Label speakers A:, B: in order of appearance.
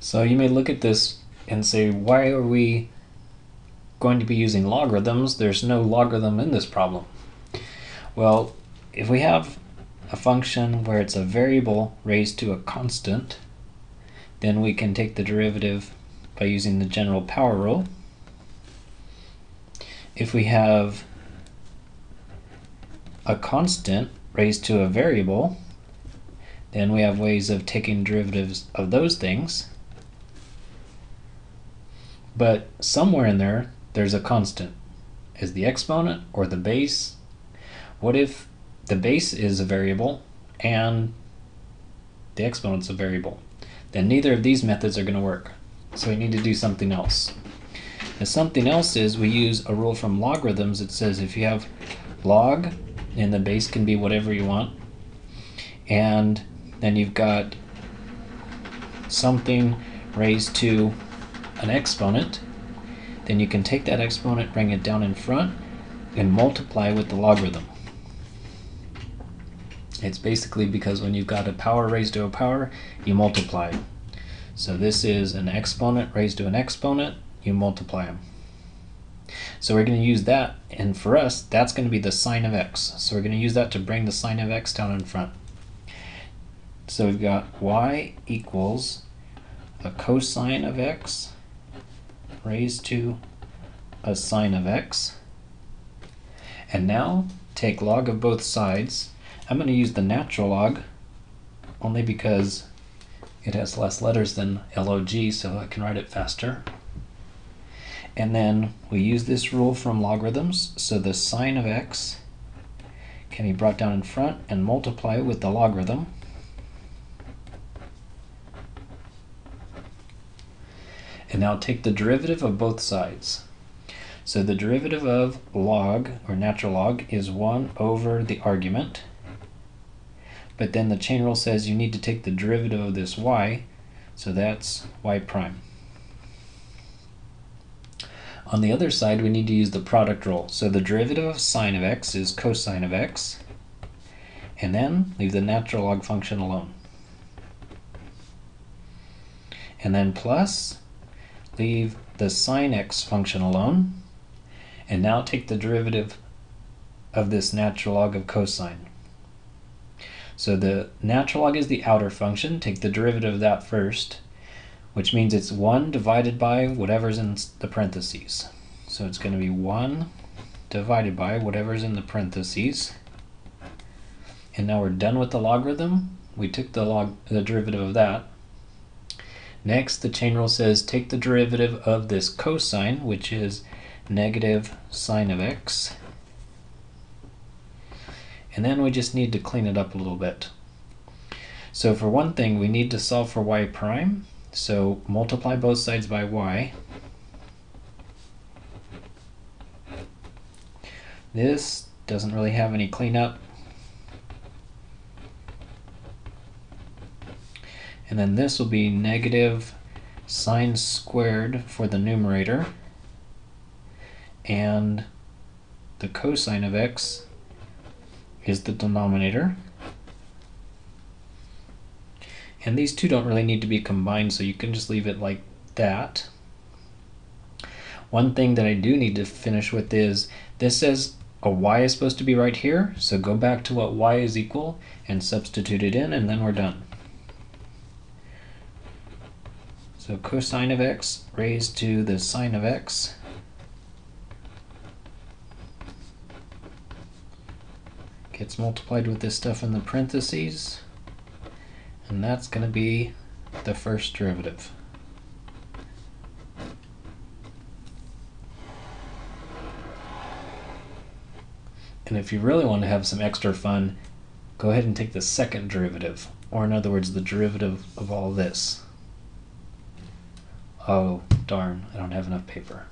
A: So you may look at this and say, why are we going to be using logarithms? There's no logarithm in this problem. Well, if we have a function where it's a variable raised to a constant, then we can take the derivative by using the general power rule. If we have a constant raised to a variable, then we have ways of taking derivatives of those things. But somewhere in there, there's a constant. Is the exponent or the base? What if the base is a variable and the exponent's a variable? Then neither of these methods are going to work. So we need to do something else. And something else is we use a rule from logarithms that says if you have log, and the base can be whatever you want, and then you've got something raised to an exponent, then you can take that exponent, bring it down in front, and multiply with the logarithm. It's basically because when you've got a power raised to a power, you multiply. So this is an exponent raised to an exponent, you multiply them. So we're going to use that, and for us, that's going to be the sine of x. So we're going to use that to bring the sine of x down in front. So we've got y equals a cosine of x raised to a sine of x. And now take log of both sides. I'm going to use the natural log only because it has less letters than log, so I can write it faster. And then we use this rule from logarithms, so the sine of x can be brought down in front and multiply with the logarithm. And now take the derivative of both sides. So the derivative of log, or natural log, is 1 over the argument. But then the chain rule says you need to take the derivative of this y, so that's y prime. On the other side, we need to use the product rule. So the derivative of sine of x is cosine of x, and then leave the natural log function alone. And then plus, leave the sine x function alone, and now take the derivative of this natural log of cosine. So the natural log is the outer function, take the derivative of that first, which means it's 1 divided by whatever's in the parentheses. So it's going to be 1 divided by whatever's in the parentheses. And now we're done with the logarithm. We took the derivative of that. Next, the chain rule says take the derivative of this cosine, which is negative sine of x. And then we just need to clean it up a little bit. So for one thing, we need to solve for y prime. So multiply both sides by y. This doesn't really have any cleanup. And then this will be negative sine squared for the numerator. And the cosine of x is the denominator. And these two don't really need to be combined, so you can just leave it like that. One thing that I do need to finish with is, this says a y is supposed to be right here, so go back to what y is equal and substitute it in, and then we're done. So cosine of x raised to the sine of x gets multiplied with this stuff in the parentheses. And that's going to be the first derivative. And if you really want to have some extra fun, go ahead and take the second derivative, or in other words, the derivative of all this. Oh, darn, I don't have enough paper.